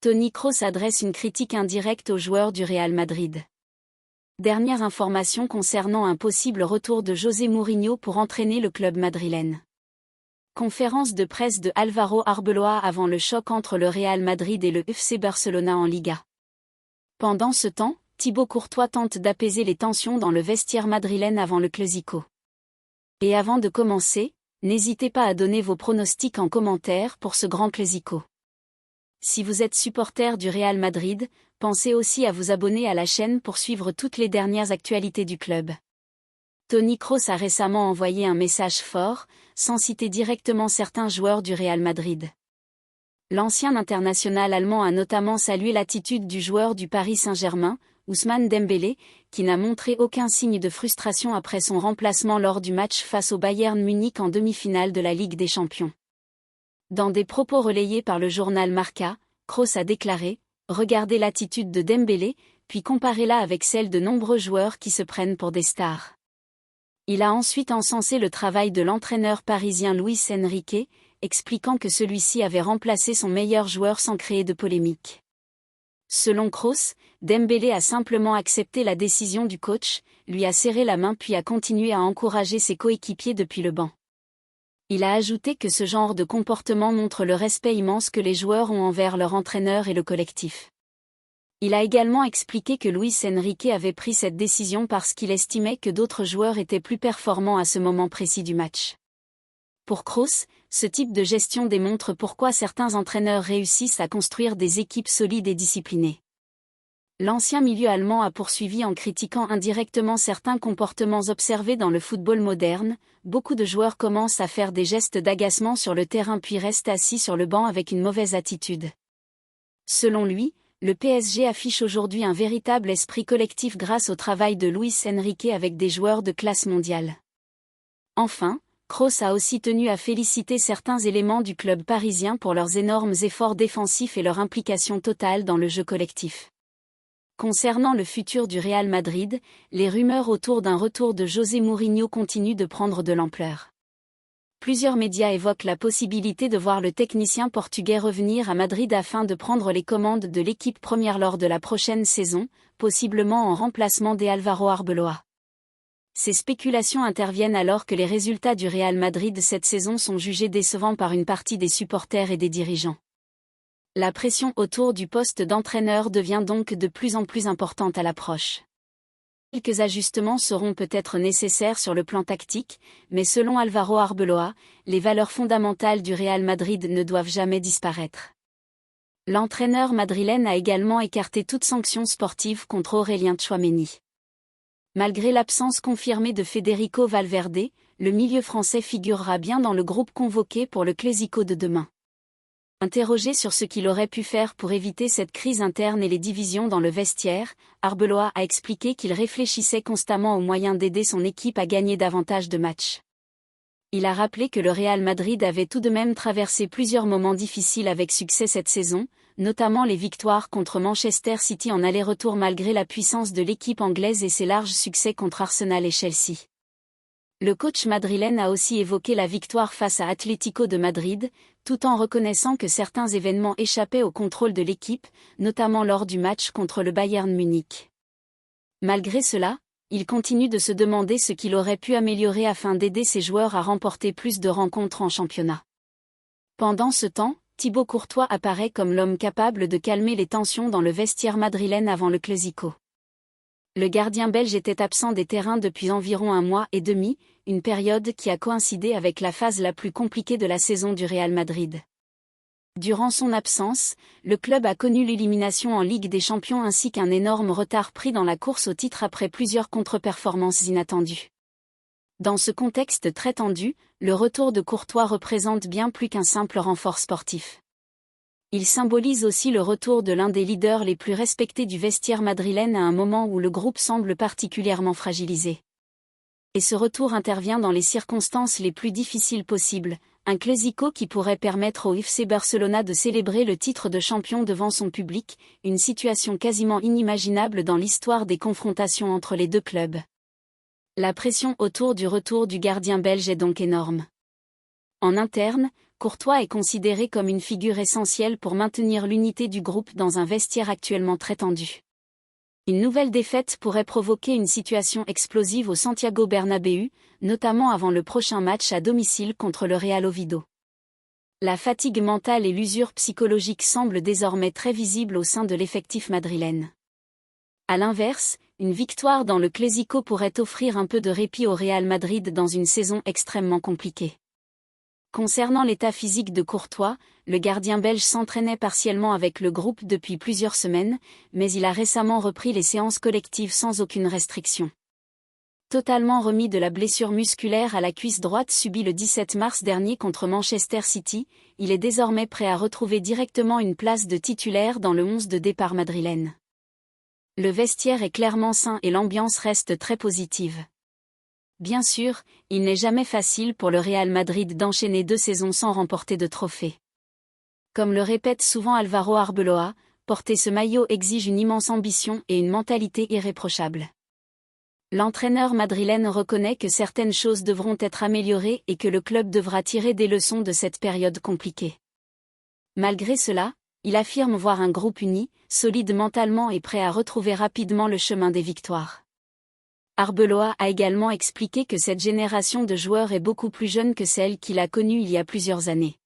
Toni Kroos adresse une critique indirecte aux joueurs du Real Madrid. Dernière information concernant un possible retour de José Mourinho pour entraîner le club madrilène. Conférence de presse de Álvaro Arbeloa avant le choc entre le Real Madrid et le FC Barcelona en Liga. Pendant ce temps, Thibaut Courtois tente d'apaiser les tensions dans le vestiaire madrilène avant le Clásico. Et avant de commencer, n'hésitez pas à donner vos pronostics en commentaire pour ce grand Clásico. Si vous êtes supporter du Real Madrid, pensez aussi à vous abonner à la chaîne pour suivre toutes les dernières actualités du club. Toni Kroos a récemment envoyé un message fort, sans citer directement certains joueurs du Real Madrid. L'ancien international allemand a notamment salué l'attitude du joueur du Paris Saint-Germain, Ousmane Dembélé, qui n'a montré aucun signe de frustration après son remplacement lors du match face au Bayern Munich en demi-finale de la Ligue des Champions. Dans des propos relayés par le journal Marca, Kroos a déclaré « Regardez l'attitude de Dembélé, puis comparez-la avec celle de nombreux joueurs qui se prennent pour des stars. » Il a ensuite encensé le travail de l'entraîneur parisien Luis Enrique, expliquant que celui-ci avait remplacé son meilleur joueur sans créer de polémique. Selon Kroos, Dembélé a simplement accepté la décision du coach, lui a serré la main puis a continué à encourager ses coéquipiers depuis le banc. Il a ajouté que ce genre de comportement montre le respect immense que les joueurs ont envers leur entraîneur et le collectif. Il a également expliqué que Luis Enrique avait pris cette décision parce qu'il estimait que d'autres joueurs étaient plus performants à ce moment précis du match. Pour Kroos, ce type de gestion démontre pourquoi certains entraîneurs réussissent à construire des équipes solides et disciplinées. L'ancien milieu allemand a poursuivi en critiquant indirectement certains comportements observés dans le football moderne. Beaucoup de joueurs commencent à faire des gestes d'agacement sur le terrain puis restent assis sur le banc avec une mauvaise attitude. Selon lui, le PSG affiche aujourd'hui un véritable esprit collectif grâce au travail de Luis Enrique avec des joueurs de classe mondiale. Enfin, Kroos a aussi tenu à féliciter certains éléments du club parisien pour leurs énormes efforts défensifs et leur implication totale dans le jeu collectif. Concernant le futur du Real Madrid, les rumeurs autour d'un retour de José Mourinho continuent de prendre de l'ampleur. Plusieurs médias évoquent la possibilité de voir le technicien portugais revenir à Madrid afin de prendre les commandes de l'équipe première lors de la prochaine saison, possiblement en remplacement d'Álvaro Arbeloa. Ces spéculations interviennent alors que les résultats du Real Madrid cette saison sont jugés décevants par une partie des supporters et des dirigeants. La pression autour du poste d'entraîneur devient donc de plus en plus importante à l'approche. Quelques ajustements seront peut-être nécessaires sur le plan tactique, mais selon Álvaro Arbeloa, les valeurs fondamentales du Real Madrid ne doivent jamais disparaître. L'entraîneur madrilène a également écarté toute sanction sportive contre Aurélien Tchouaméni. Malgré l'absence confirmée de Federico Valverde, le milieu français figurera bien dans le groupe convoqué pour le Clásico de demain. Interrogé sur ce qu'il aurait pu faire pour éviter cette crise interne et les divisions dans le vestiaire, Arbeloa a expliqué qu'il réfléchissait constamment aux moyens d'aider son équipe à gagner davantage de matchs. Il a rappelé que le Real Madrid avait tout de même traversé plusieurs moments difficiles avec succès cette saison, notamment les victoires contre Manchester City en aller-retour malgré la puissance de l'équipe anglaise et ses larges succès contre Arsenal et Chelsea. Le coach madrilène a aussi évoqué la victoire face à Atlético de Madrid, tout en reconnaissant que certains événements échappaient au contrôle de l'équipe, notamment lors du match contre le Bayern Munich. Malgré cela, il continue de se demander ce qu'il aurait pu améliorer afin d'aider ses joueurs à remporter plus de rencontres en championnat. Pendant ce temps, Thibaut Courtois apparaît comme l'homme capable de calmer les tensions dans le vestiaire madrilène avant le Clásico. Le gardien belge était absent des terrains depuis environ 1 mois et demi, une période qui a coïncidé avec la phase la plus compliquée de la saison du Real Madrid. Durant son absence, le club a connu l'élimination en Ligue des Champions ainsi qu'un énorme retard pris dans la course au titre après plusieurs contre-performances inattendues. Dans ce contexte très tendu, le retour de Courtois représente bien plus qu'un simple renfort sportif. Il symbolise aussi le retour de l'un des leaders les plus respectés du vestiaire madrilène à un moment où le groupe semble particulièrement fragilisé. Et ce retour intervient dans les circonstances les plus difficiles possibles, un Clásico qui pourrait permettre au FC Barcelona de célébrer le titre de champion devant son public, une situation quasiment inimaginable dans l'histoire des confrontations entre les deux clubs. La pression autour du retour du gardien belge est donc énorme. En interne, Courtois est considéré comme une figure essentielle pour maintenir l'unité du groupe dans un vestiaire actuellement très tendu. Une nouvelle défaite pourrait provoquer une situation explosive au Santiago Bernabéu, notamment avant le prochain match à domicile contre le Real Oviedo. La fatigue mentale et l'usure psychologique semblent désormais très visibles au sein de l'effectif madrilène. À l'inverse, une victoire dans le Clásico pourrait offrir un peu de répit au Real Madrid dans une saison extrêmement compliquée. Concernant l'état physique de Courtois, le gardien belge s'entraînait partiellement avec le groupe depuis plusieurs semaines, mais il a récemment repris les séances collectives sans aucune restriction. Totalement remis de la blessure musculaire à la cuisse droite subie le 17 mars dernier contre Manchester City, il est désormais prêt à retrouver directement une place de titulaire dans le 11 de départ madrilène. Le vestiaire est clairement sain et l'ambiance reste très positive. Bien sûr, il n'est jamais facile pour le Real Madrid d'enchaîner 2 saisons sans remporter de trophée. Comme le répète souvent Álvaro Arbeloa, porter ce maillot exige une immense ambition et une mentalité irréprochable. L'entraîneur madrilène reconnaît que certaines choses devront être améliorées et que le club devra tirer des leçons de cette période compliquée. Malgré cela, il affirme voir un groupe uni, solide mentalement et prêt à retrouver rapidement le chemin des victoires. Arbeloa a également expliqué que cette génération de joueurs est beaucoup plus jeune que celle qu'il a connue il y a plusieurs années.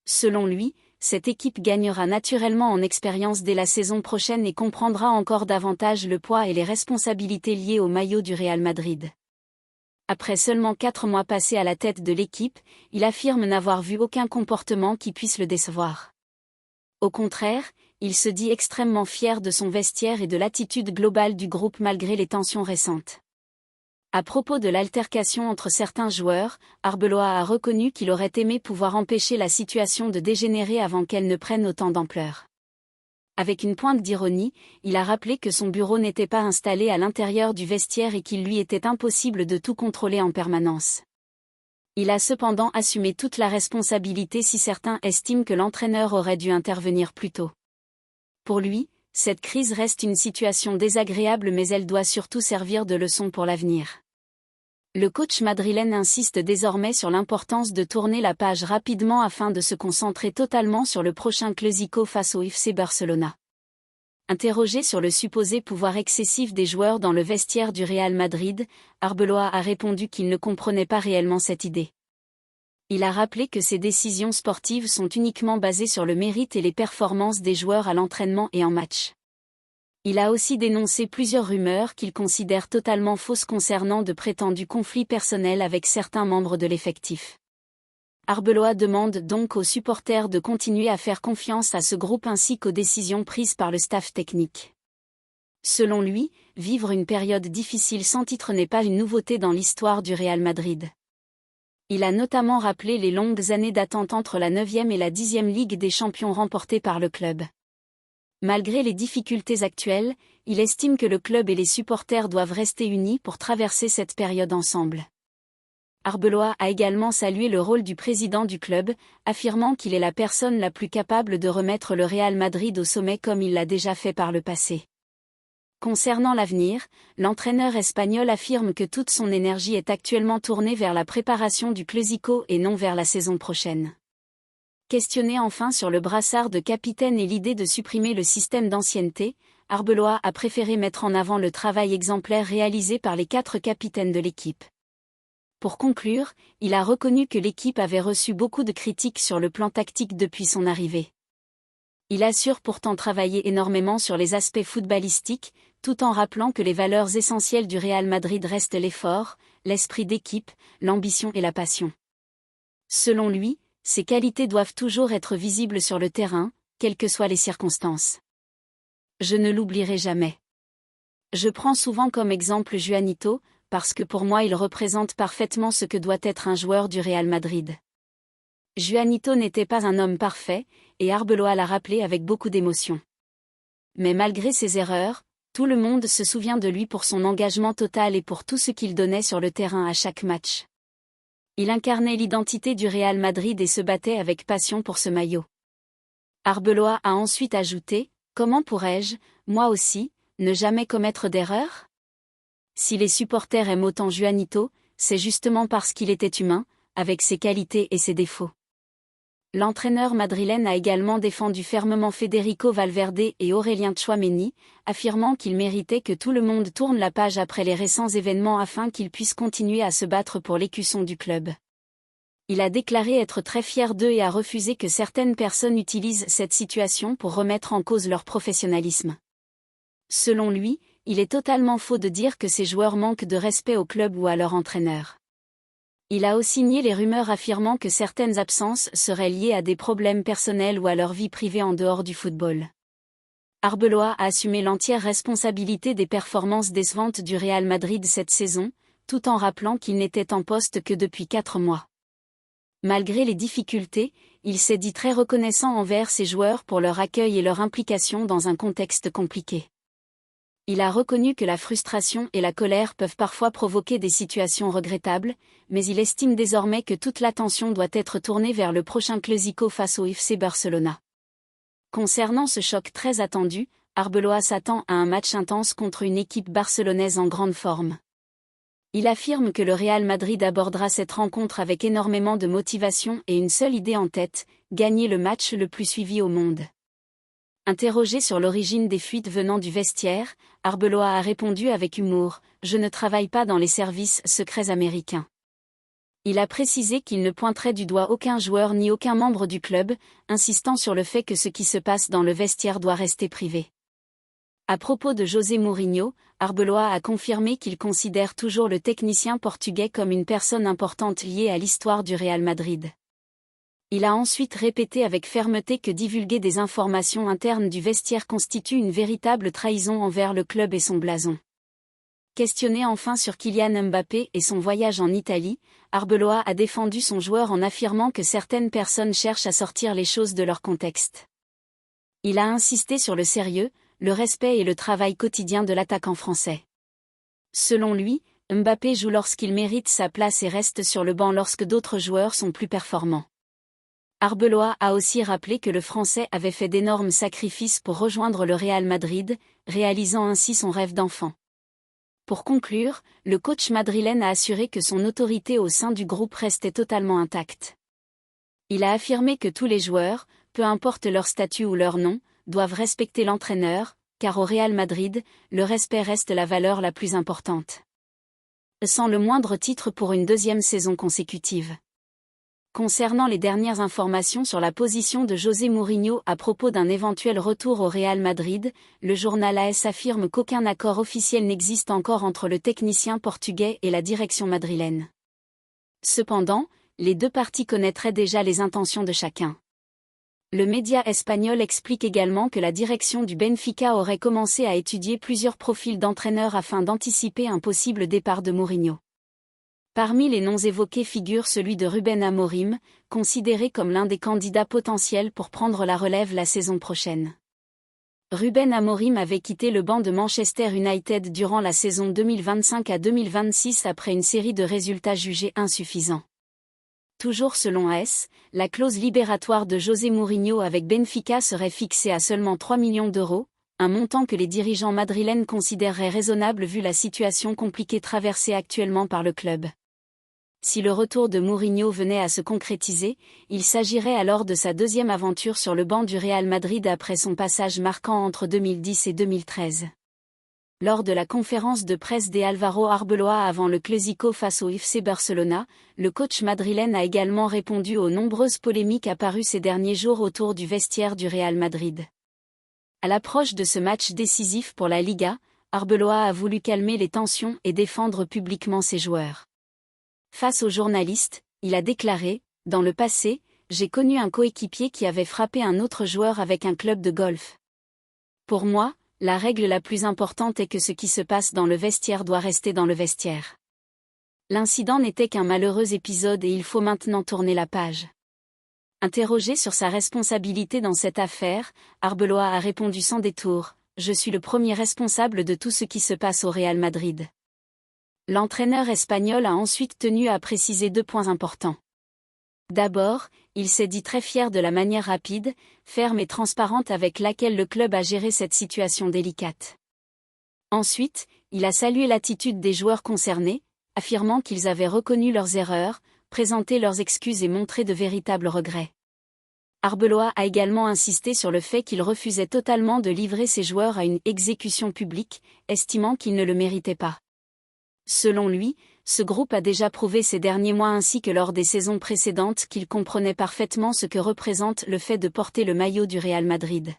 Selon lui, cette équipe gagnera naturellement en expérience dès la saison prochaine et comprendra encore davantage le poids et les responsabilités liées au maillot du Real Madrid. Après seulement 4 mois passés à la tête de l'équipe, il affirme n'avoir vu aucun comportement qui puisse le décevoir. Au contraire, il se dit extrêmement fier de son vestiaire et de l'attitude globale du groupe malgré les tensions récentes. À propos de l'altercation entre certains joueurs, Arbeloa a reconnu qu'il aurait aimé pouvoir empêcher la situation de dégénérer avant qu'elle ne prenne autant d'ampleur. Avec une pointe d'ironie, il a rappelé que son bureau n'était pas installé à l'intérieur du vestiaire et qu'il lui était impossible de tout contrôler en permanence. Il a cependant assumé toute la responsabilité si certains estiment que l'entraîneur aurait dû intervenir plus tôt. Pour lui, cette crise reste une situation désagréable mais elle doit surtout servir de leçon pour l'avenir. Le coach madrilène insiste désormais sur l'importance de tourner la page rapidement afin de se concentrer totalement sur le prochain Clásico face au FC Barcelona. Interrogé sur le supposé pouvoir excessif des joueurs dans le vestiaire du Real Madrid, Arbeloa a répondu qu'il ne comprenait pas réellement cette idée. Il a rappelé que ces décisions sportives sont uniquement basées sur le mérite et les performances des joueurs à l'entraînement et en match. Il a aussi dénoncé plusieurs rumeurs qu'il considère totalement fausses concernant de prétendus conflits personnels avec certains membres de l'effectif. Arbeloa demande donc aux supporters de continuer à faire confiance à ce groupe ainsi qu'aux décisions prises par le staff technique. Selon lui, vivre une période difficile sans titre n'est pas une nouveauté dans l'histoire du Real Madrid. Il a notamment rappelé les longues années d'attente entre la 9e et la 10e Ligue des Champions remportées par le club. Malgré les difficultés actuelles, il estime que le club et les supporters doivent rester unis pour traverser cette période ensemble. Arbeloa a également salué le rôle du président du club, affirmant qu'il est la personne la plus capable de remettre le Real Madrid au sommet comme il l'a déjà fait par le passé. Concernant l'avenir, l'entraîneur espagnol affirme que toute son énergie est actuellement tournée vers la préparation du Clásico et non vers la saison prochaine. Questionné enfin sur le brassard de capitaine et l'idée de supprimer le système d'ancienneté, Arbeloa a préféré mettre en avant le travail exemplaire réalisé par les 4 capitaines de l'équipe. Pour conclure, il a reconnu que l'équipe avait reçu beaucoup de critiques sur le plan tactique depuis son arrivée. Il assure pourtant travailler énormément sur les aspects footballistiques, tout en rappelant que les valeurs essentielles du Real Madrid restent l'effort, l'esprit d'équipe, l'ambition et la passion. Selon lui, ces qualités doivent toujours être visibles sur le terrain, quelles que soient les circonstances. Je ne l'oublierai jamais. Je prends souvent comme exemple Juanito, parce que pour moi il représente parfaitement ce que doit être un joueur du Real Madrid. Juanito n'était pas un homme parfait, et Arbeloa l'a rappelé avec beaucoup d'émotion. Mais malgré ses erreurs, tout le monde se souvient de lui pour son engagement total et pour tout ce qu'il donnait sur le terrain à chaque match. Il incarnait l'identité du Real Madrid et se battait avec passion pour ce maillot. Arbeloa a ensuite ajouté : « Comment pourrais-je, moi aussi, ne jamais commettre d'erreur ? Si les supporters aiment autant Juanito, c'est justement parce qu'il était humain, avec ses qualités et ses défauts. L'entraîneur madrilène a également défendu fermement Federico Valverde et Aurélien Tchouaméni, affirmant qu'il méritait que tout le monde tourne la page après les récents événements afin qu'ils puissent continuer à se battre pour l'écusson du club. Il a déclaré être très fier d'eux et a refusé que certaines personnes utilisent cette situation pour remettre en cause leur professionnalisme. Selon lui, il est totalement faux de dire que ces joueurs manquent de respect au club ou à leur entraîneur. Il a aussi nié les rumeurs affirmant que certaines absences seraient liées à des problèmes personnels ou à leur vie privée en dehors du football. Arbeloa a assumé l'entière responsabilité des performances décevantes du Real Madrid cette saison, tout en rappelant qu'il n'était en poste que depuis 4 mois. Malgré les difficultés, il s'est dit très reconnaissant envers ses joueurs pour leur accueil et leur implication dans un contexte compliqué. Il a reconnu que la frustration et la colère peuvent parfois provoquer des situations regrettables, mais il estime désormais que toute l'attention doit être tournée vers le prochain Clásico face au FC Barcelona. Concernant ce choc très attendu, Arbeloa s'attend à un match intense contre une équipe barcelonaise en grande forme. Il affirme que le Real Madrid abordera cette rencontre avec énormément de motivation et une seule idée en tête, gagner le match le plus suivi au monde. Interrogé sur l'origine des fuites venant du vestiaire, Arbeloa a répondu avec humour « Je ne travaille pas dans les services secrets américains ». Il a précisé qu'il ne pointerait du doigt aucun joueur ni aucun membre du club, insistant sur le fait que ce qui se passe dans le vestiaire doit rester privé. À propos de José Mourinho, Arbeloa a confirmé qu'il considère toujours le technicien portugais comme une personne importante liée à l'histoire du Real Madrid. Il a ensuite répété avec fermeté que divulguer des informations internes du vestiaire constitue une véritable trahison envers le club et son blason. Questionné enfin sur Kylian Mbappé et son voyage en Italie, Arbeloa a défendu son joueur en affirmant que certaines personnes cherchent à sortir les choses de leur contexte. Il a insisté sur le sérieux, le respect et le travail quotidien de l'attaquant français. Selon lui, Mbappé joue lorsqu'il mérite sa place et reste sur le banc lorsque d'autres joueurs sont plus performants. Arbeloa a aussi rappelé que le Français avait fait d'énormes sacrifices pour rejoindre le Real Madrid, réalisant ainsi son rêve d'enfant. Pour conclure, le coach madrilène a assuré que son autorité au sein du groupe restait totalement intacte. Il a affirmé que tous les joueurs, peu importe leur statut ou leur nom, doivent respecter l'entraîneur, car au Real Madrid, le respect reste la valeur la plus importante. Sans le moindre titre pour une 2e saison consécutive. Concernant les dernières informations sur la position de José Mourinho à propos d'un éventuel retour au Real Madrid, le journal AS affirme qu'aucun accord officiel n'existe encore entre le technicien portugais et la direction madrilène. Cependant, les deux parties connaîtraient déjà les intentions de chacun. Le média espagnol explique également que la direction du Benfica aurait commencé à étudier plusieurs profils d'entraîneurs afin d'anticiper un possible départ de Mourinho. Parmi les noms évoqués figure celui de Rubén Amorim, considéré comme l'un des candidats potentiels pour prendre la relève la saison prochaine. Rubén Amorim avait quitté le banc de Manchester United durant la saison 2025 à 2026 après une série de résultats jugés insuffisants. Toujours selon AS, la clause libératoire de José Mourinho avec Benfica serait fixée à seulement 3 millions d'euros, un montant que les dirigeants madrilènes considéreraient raisonnable vu la situation compliquée traversée actuellement par le club. Si le retour de Mourinho venait à se concrétiser, il s'agirait alors de sa 2e aventure sur le banc du Real Madrid après son passage marquant entre 2010 et 2013. Lors de la conférence de presse d'Álvaro Arbeloa avant le Clásico face au FC Barcelona, le coach madrilène a également répondu aux nombreuses polémiques apparues ces derniers jours autour du vestiaire du Real Madrid. À l'approche de ce match décisif pour la Liga, Arbeloa a voulu calmer les tensions et défendre publiquement ses joueurs. Face aux journalistes, il a déclaré « Dans le passé, j'ai connu un coéquipier qui avait frappé un autre joueur avec un club de golf. Pour moi, la règle la plus importante est que ce qui se passe dans le vestiaire doit rester dans le vestiaire. L'incident n'était qu'un malheureux épisode et il faut maintenant tourner la page. » Interrogé sur sa responsabilité dans cette affaire, Arbeloa a répondu sans détour « Je suis le premier responsable de tout ce qui se passe au Real Madrid. » L'entraîneur espagnol a ensuite tenu à préciser 2 points importants. D'abord, il s'est dit très fier de la manière rapide, ferme et transparente avec laquelle le club a géré cette situation délicate. Ensuite, il a salué l'attitude des joueurs concernés, affirmant qu'ils avaient reconnu leurs erreurs, présenté leurs excuses et montré de véritables regrets. Arbeloa a également insisté sur le fait qu'il refusait totalement de livrer ses joueurs à une exécution publique, estimant qu'ils ne le méritaient pas. Selon lui, ce groupe a déjà prouvé ces derniers mois ainsi que lors des saisons précédentes qu'il comprenait parfaitement ce que représente le fait de porter le maillot du Real Madrid.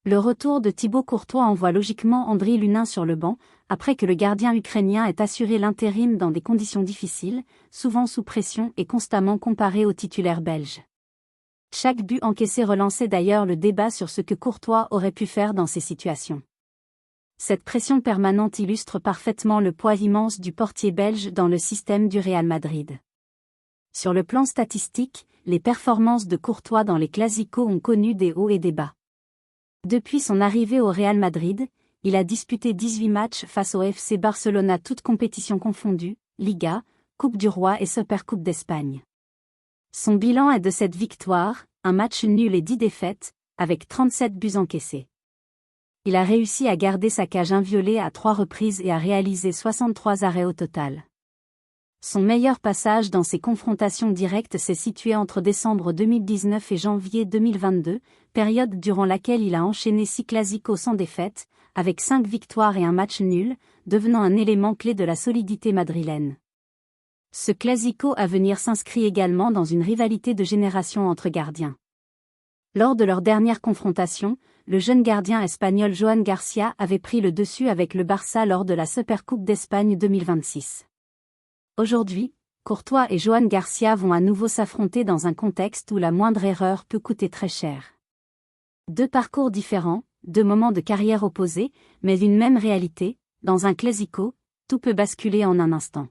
Le retour de Thibaut Courtois envoie logiquement Andriy Lunin sur le banc, après que le gardien ukrainien ait assuré l'intérim dans des conditions difficiles, souvent sous pression et constamment comparé au titulaire belge. Chaque but encaissé relançait d'ailleurs le débat sur ce que Courtois aurait pu faire dans ces situations. Cette pression permanente illustre parfaitement le poids immense du portier belge dans le système du Real Madrid. Sur le plan statistique, les performances de Courtois dans les Clásicos ont connu des hauts et des bas. Depuis son arrivée au Real Madrid, il a disputé 18 matchs face au FC Barcelona toutes compétitions confondues, Liga, Coupe du Roi et Supercoupe d'Espagne. Son bilan est de 7 victoires, un match nul et 10 défaites, avec 37 buts encaissés. Il a réussi à garder sa cage inviolée à 3 reprises et à réaliser 63 arrêts au total. Son meilleur passage dans ces confrontations directes s'est situé entre décembre 2019 et janvier 2022, période durant laquelle il a enchaîné 6 Clásicos sans défaite, avec 5 victoires et un match nul, devenant un élément clé de la solidité madrilène. Ce Clásico à venir s'inscrit également dans une rivalité de génération entre gardiens. Lors de leur dernière confrontation, le jeune gardien espagnol Joan Garcia avait pris le dessus avec le Barça lors de la Supercoupe d'Espagne 2026. Aujourd'hui, Courtois et Joan Garcia vont à nouveau s'affronter dans un contexte où la moindre erreur peut coûter très cher. 2 parcours différents, 2 moments de carrière opposés, mais une même réalité, dans un Clásico, tout peut basculer en un instant.